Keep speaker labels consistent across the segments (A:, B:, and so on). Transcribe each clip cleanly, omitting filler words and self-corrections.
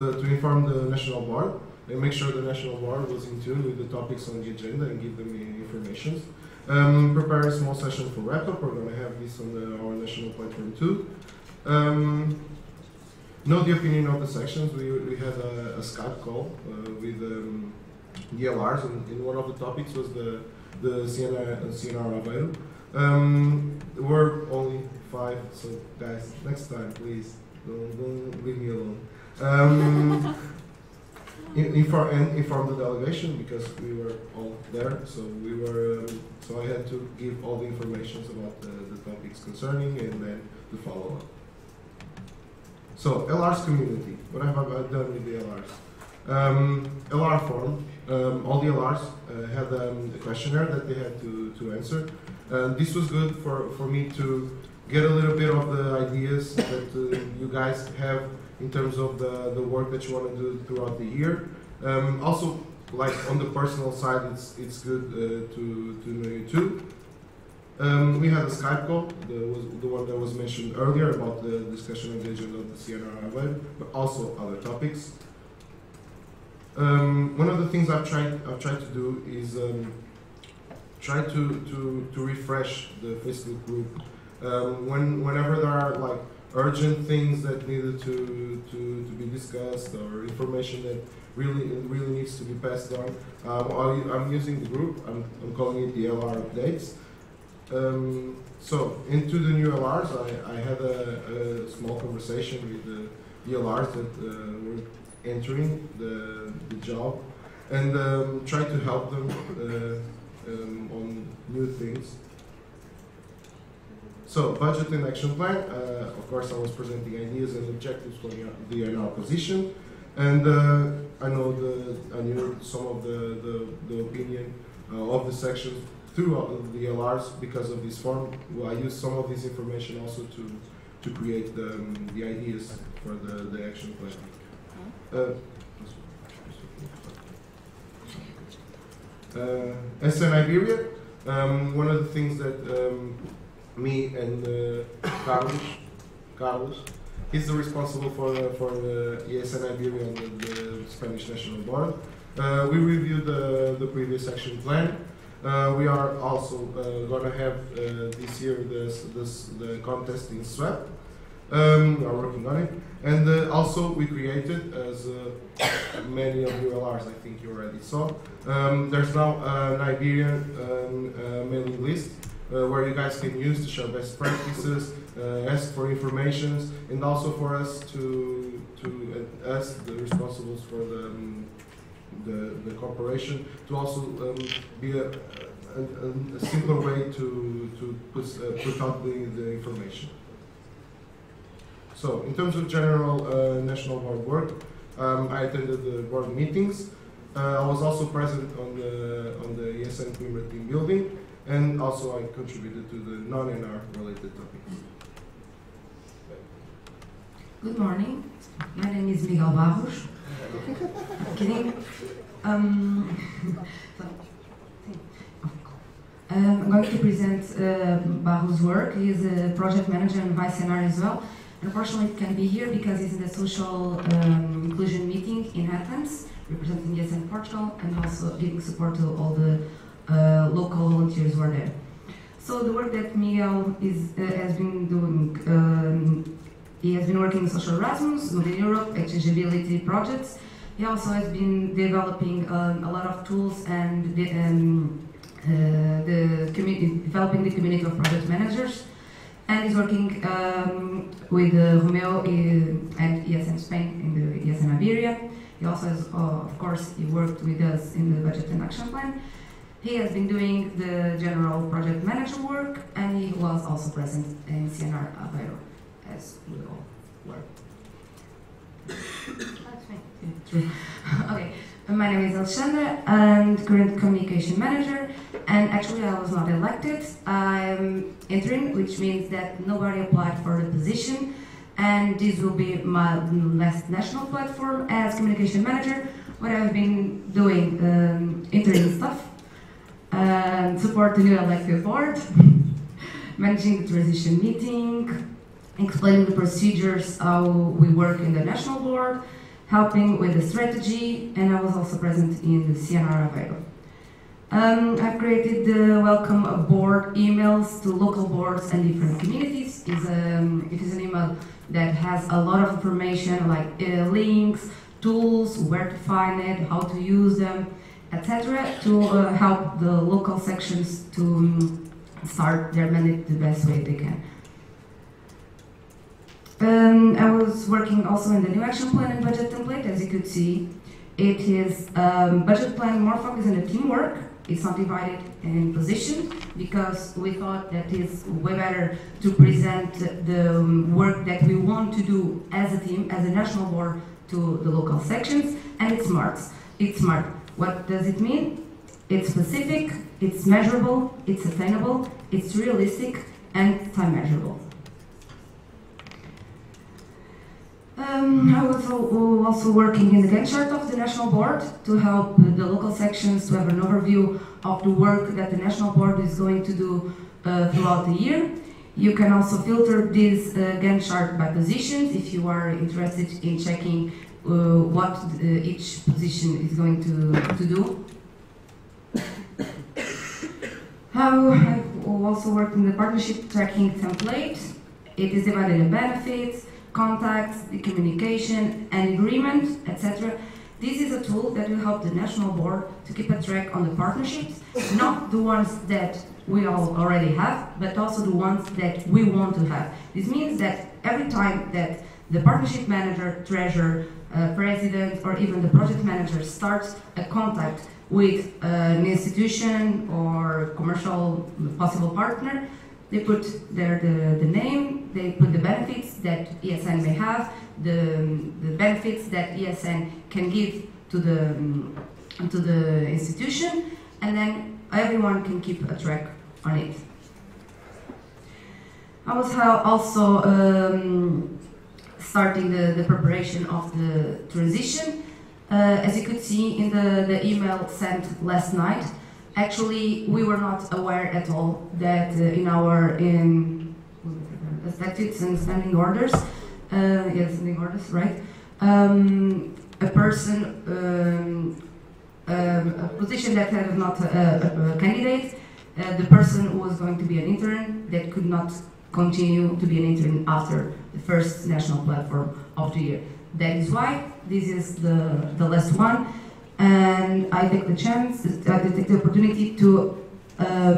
A: to inform the National Board and make sure the National Board was in tune with the topics on the agenda and give them information. Prepare a small session for wrap-up. We're going to have this on our national platform too. Know the opinion of the sections. We had a Skype call with the LRs, and one of the topics was the CNR Almeida. We're only 5, so guys, next time, please, don't leave me alone. Inform the delegation because we were all there, so so I had to give all the information about the topics concerning and then to follow up. So LR's community, what have I done with the LRs? LR forum, all the LRs had a questionnaire that they had to answer. This was good for me to get a little bit of the ideas that you guys have in terms of the work that you want to do throughout the year. Also, like on the personal side, it's good to know you too. We had a Skype call, the one that was mentioned earlier about the discussion of the agenda of the CNR, but also other topics. One of the things I've tried to do is try to refresh the Facebook group. Whenever there are like urgent things that needed to be discussed or information that really needs to be passed on, I'm using the group. I'm calling it the LR updates. So into the new LRs, I had a small conversation with the LRs that were entering the job and try to help them on new things. So, budget and action plan. Of course, I was presenting ideas and objectives for the NR position, and I knew some of the opinion of the sections through the LRs because of this form. Well, I used some of this information also to create the ideas for the action plan. SN Iberia. One of the things that me and Carlos, he's the responsible for the ESN Iberia and the Spanish National Board. We reviewed the previous action plan. We are also going to have this year the contest in SWAP. We are working on it. And also we created, as many of you LRs I think you already saw, there's now an Iberian mailing list where you guys can use to share best practices, ask for information, and also for us to ask the responsibles for the corporation to also be a simpler way to put out the information. So, in terms of general national board work, I attended the board meetings. I was also present on the ESN Coimbra team building, and also I contributed to the non-NR related topics.
B: Good morning. My name is Miguel Barros. Kidding. I'm going to present Barros' work. He is a project manager and vice NR as well. Unfortunately, he can't be here because he's in the social inclusion meeting in Athens, representing ESN Portugal, and also giving support to all the local volunteers who are there. So the work that Miguel has been doing, he has been working in social Erasmus, Good in Europe, exchangeability projects. He also has been developing a lot of tools and developing the community of project managers. And he's working with Romeo at ESN Spain in the ESN Iberia. He also has, of course, he worked with us in the budget and action plan. He has been doing the general project manager work, and he was also present in CNR Aveiro, as we all were. That's me. Yeah, true. Okay. My name is Alexandra, and current communication manager, and actually I was not elected. I'm interim, which means that nobody applied for the position, and this will be my last national platform as communication manager. What I've been doing, interim stuff, support the new elected board, managing the transition meeting, explaining the procedures, how we work in the national board, helping with the strategy, and I was also present in the CNR Aveiro. I've created the welcome board emails to local boards and different communities. It is an email that has a lot of information like links, tools, where to find it, how to use them, etc. to help the local sections to start their mandate the best way they can. I was working also in the new action plan and budget template. As you could see, it is budget plan more focused on the teamwork. It's not divided in position because we thought that it's way better to present the work that we want to do as a team, as a national board, to the local sections, and it's smart. It's smart. What does it mean? It's specific, it's measurable, it's attainable, it's realistic, and time measurable. I was also working in the Gantt chart of the National Board to help the local sections to have an overview of the work that the National Board is going to do throughout the year. You can also filter this Gantt chart by positions if you are interested in checking what each position is going to do. I've also worked in the partnership tracking template. It is divided in benefits, contacts, the communication, and agreement, etc. This is a tool that will help the National Board to keep a track on the partnerships, not the ones that we all already have, but also the ones that we want to have. This means that every time that the partnership manager, treasurer, president, or even the project manager starts a contact with an institution or commercial possible partner, they put there the name, they put the benefits that ESN may have, the benefits that ESN can give to the institution, and then everyone can keep a track on it. I was also starting the preparation of the transition. As you could see in the email sent last night, actually, we were not aware at all that in our statutes and standing orders, standing orders, right? A person, a position that had not a candidate, the person who was going to be an intern that could not continue to be an intern after the first national platform of the year. That is why this is the last one. And I take the chance, I take the opportunity to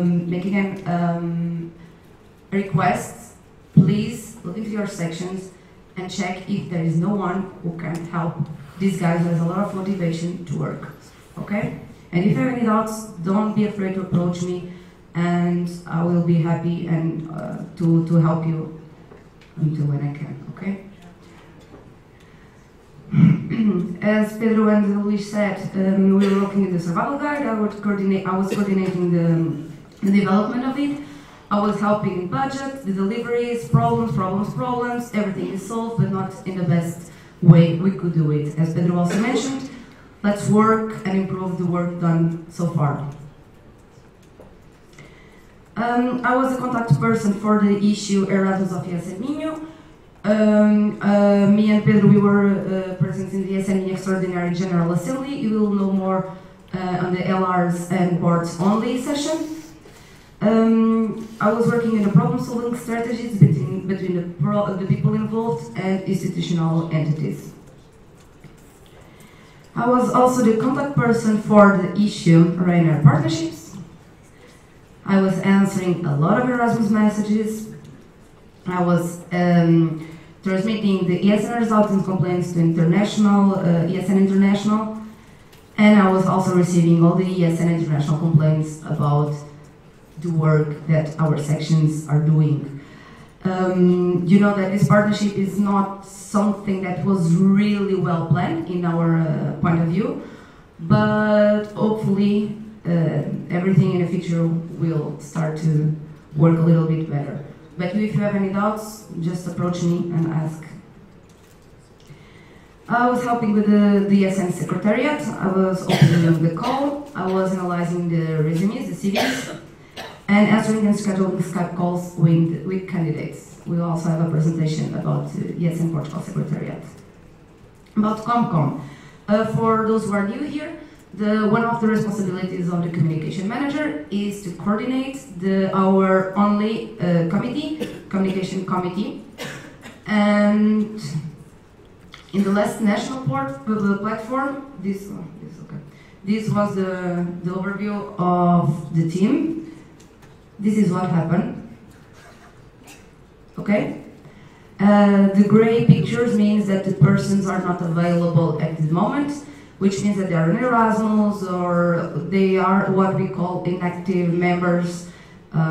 B: make again a request. Please look into your sections and check if there is no one who can help these guys. There's a lot of motivation to work, okay? And if you have any doubts, don't be afraid to approach me, and I will be happy and to help you until when I can, okay? As Pedro and Luis said, we were working in the survival guide. I was coordinating the development of it. I was helping in budget, the deliveries, problems. Everything is solved, but not in the best way we could do it. As Pedro also mentioned, let's work and improve the work done so far. I was a contact person for the issue Erasmus of ESN Minho. Me and Pedro, we were present in the ESN Extraordinary General Assembly. You will know more on the LRs and boards only session. I was working in the problem-solving strategies between the people involved and institutional entities. I was also the contact person for the issue Rainer Partnerships. I was answering a lot of Erasmus messages. I was transmitting the ESN results and complaints to international, ESN International, and I was also receiving all the ESN International complaints about the work that our sections are doing. You know that this partnership is not something that was really well planned in our point of view, but hopefully everything in the future will start to work a little bit better. But if you have any doubts, just approach me and ask. I was helping with the ESN Secretariat. I was opening the call. I was analyzing the resumes, the CVs, and answering and scheduling Skype calls with candidates. We also have a presentation about ESN Portugal Secretariat. About ComCom. For those who are new here, one of the responsibilities of the communication manager is to coordinate our only communication committee. And in the last national platform, this was the overview of the team. This is what happened. Okay? The gray pictures means that the persons are not available at the moment, which means that they are in Erasmus or they are what we call inactive members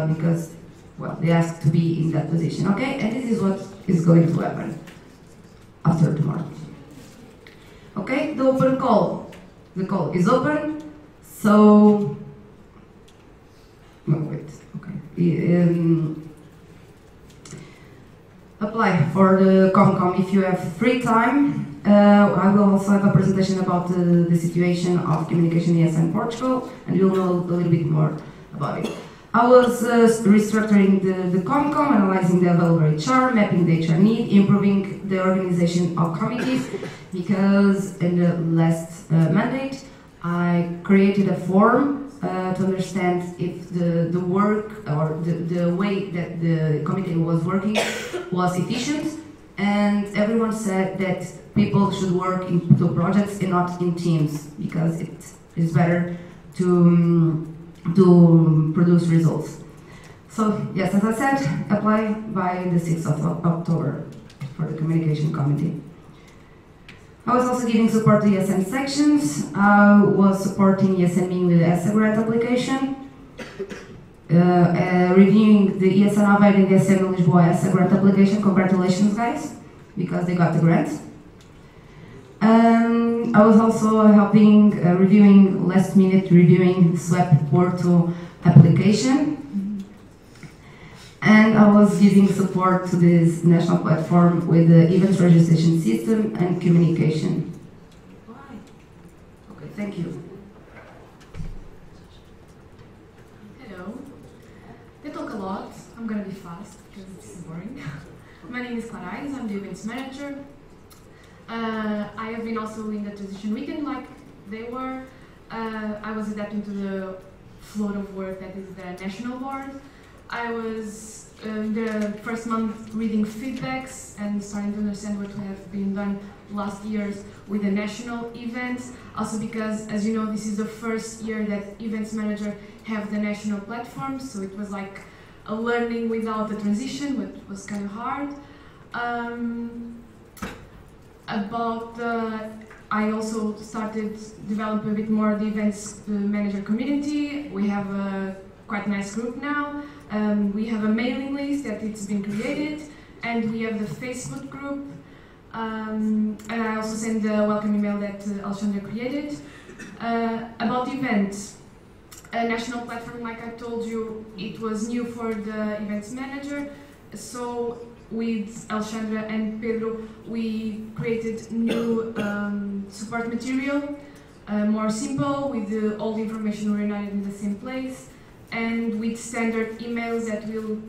B: because, well, they asked to be in that position. Okay? And this is what is going to happen after tomorrow. Okay? The open call. The call is open, so... No, wait. Okay. Apply for the ComCom if you have free time. I will also have a presentation about the situation of communication ESN Portugal, and you'll know a little bit more about it. I was restructuring the ComCom, analyzing the available HR, mapping the HR need, improving the organization of committees, because in the last mandate I created a form to understand if the work or the way that the committee was working was efficient, and everyone said that people should work in two projects and not in teams because it is better to produce results. So yes, as I said, apply by the 6th of October for the communication committee. I was also giving support to ESN sections. I was supporting ESN with the ESA grant application, reviewing the ESN Almeida and the ESN Lisboa ESA grant application. Congratulations, guys, because they got the grant. I was also helping reviewing reviewing SWEP Porto application. And I was giving support to this national platform with the events registration system and communication. Why? Okay, thank you.
C: Hello. They talk a lot. I'm gonna be fast because it's boring. My name is Clarais. I'm the events manager. I have been also in the transition weekend like they were. I was adapting to the float of work that is the national board. I was the first month reading feedbacks and starting to understand what have been done last years with the national events. Also because, as you know, this is the first year that events manager have the national platform, so it was like a learning without the transition, which was kind of hard. I also started developing a bit more the events manager community. We have a quite nice group now. We have a mailing list that it's been created, and we have the Facebook group. And I also sent the welcome email that Alexandra created. About the event, a national platform, like I told you, it was new for the events manager. So with Alexandra and Pedro, we created new support material, more simple, with all the information reunited in the same place, and with standard emails that will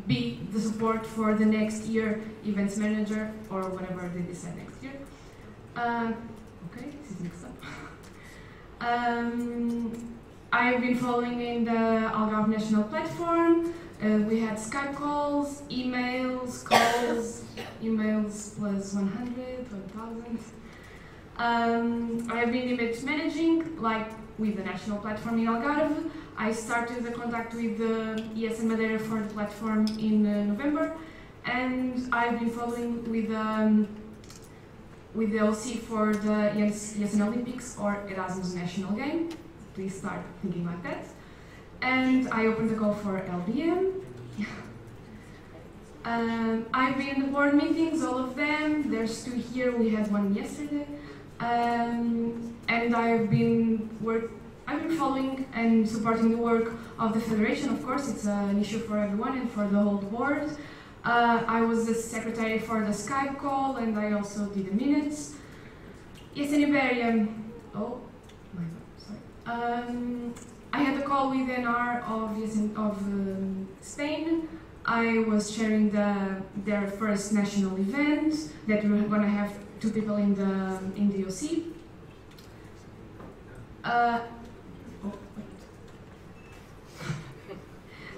C: be the support for the next year events manager or whatever they decide next year. Okay, this is mixed up. I've been following in the Algarve National Platform. We had Skype calls, emails, emails plus 100, 1,000. I have been event managing, like with the national platform in Algarve. I started the contact with the ESN Madeira for the platform in November, and I've been following with the LC for the ESN Olympics or Erasmus National Game. Please start thinking like that. And I opened the call for LBM. I've been in the board meetings, all of them. There's 2 here, we had 1 yesterday. And I've been following and supporting the work of the Federation, of course. It's an issue for everyone and for the whole board. I was the secretary for the Skype call, and I also did the minutes. Yes, in Iberia. Oh, my God, sorry. I had a call with NR of Spain. I was chairing their first national event that we were going to have 2 people in the OC.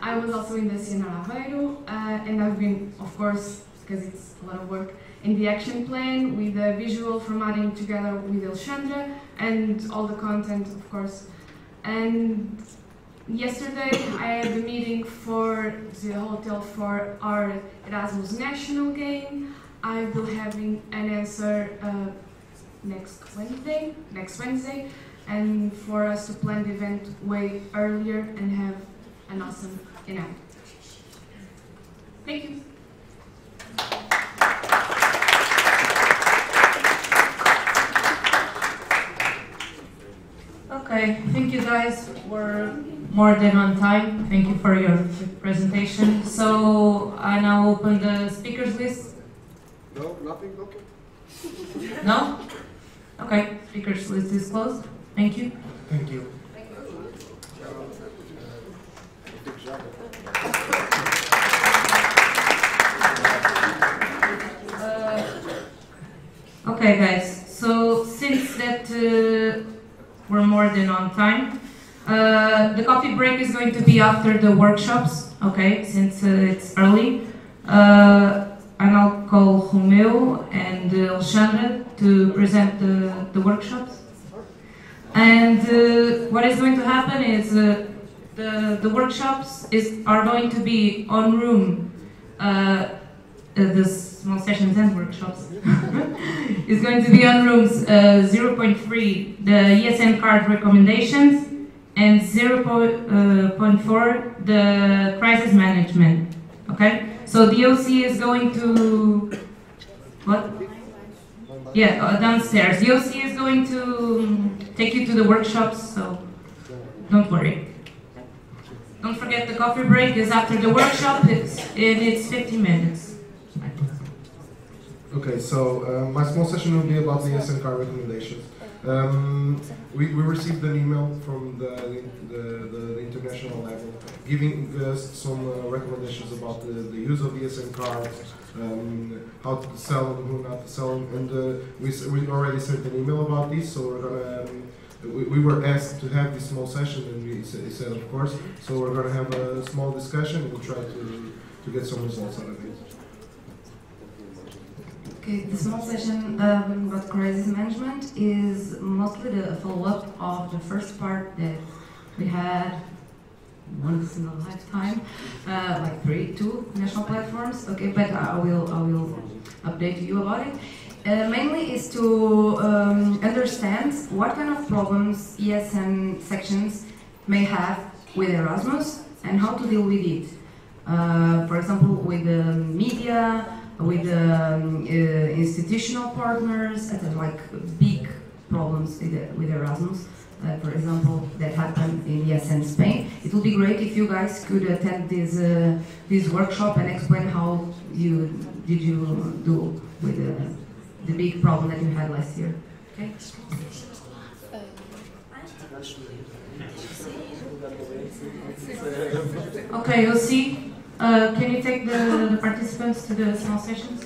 C: I was also in the CNR Aveiro, and I've been, of course, because it's a lot of work, in the action plan with the visual formatting together with Alexandra and all the content, of course. And yesterday I had the meeting for the hotel for our Erasmus national game. I will having an answer next Wednesday, and for us to plan the event way earlier and have an awesome event. Thank you.
D: Okay, thank you guys. We're more than on time. Thank you for your presentation. So I now open the speakers list.
A: No, nothing? Okay.
D: No? Okay, speakers list is closed. Thank you.
A: Thank you.
D: Okay guys, so since that we're more than on time, the coffee break is going to be after the workshops, okay, since it's early. And I'll call Romeo and Alexandra to present the workshops. And what is going to happen is the workshops are going to be on room. The small sessions and workshops is going to be on rooms 0.3, the ESN card recommendations, and 0.4, the crisis management. Okay, so the OC is going to what? Yeah, downstairs. The OC is going to take you to the workshops, so don't worry. Don't forget the coffee break is after the workshop. It's 15 minutes.
A: Okay, so my small session will be about the SNCAR recommendations. We received an email from the international level giving us some recommendations about the use of the ESN cards, how to sell them, who not to sell them, and we already sent an email about this, so we're gonna, we were asked to have this small session, and we said of course, so we're gonna have a small discussion and we'll try to get some results out of it.
B: Okay, the small session about crisis management is mostly the follow-up of the first part that we had once in a lifetime, like two national platforms. Okay, but I will update you about it. Mainly is to understand what kind of problems ESN sections may have with Erasmus and how to deal with it. For example, with the media, with institutional partners, like big problems with Erasmus, for example, that happened in ESN Spain. It would be great if you guys could attend this workshop and explain how you do with the big problem that you had last year. Okay.
D: Okay, you'll see. Can you take the participants to the small sessions?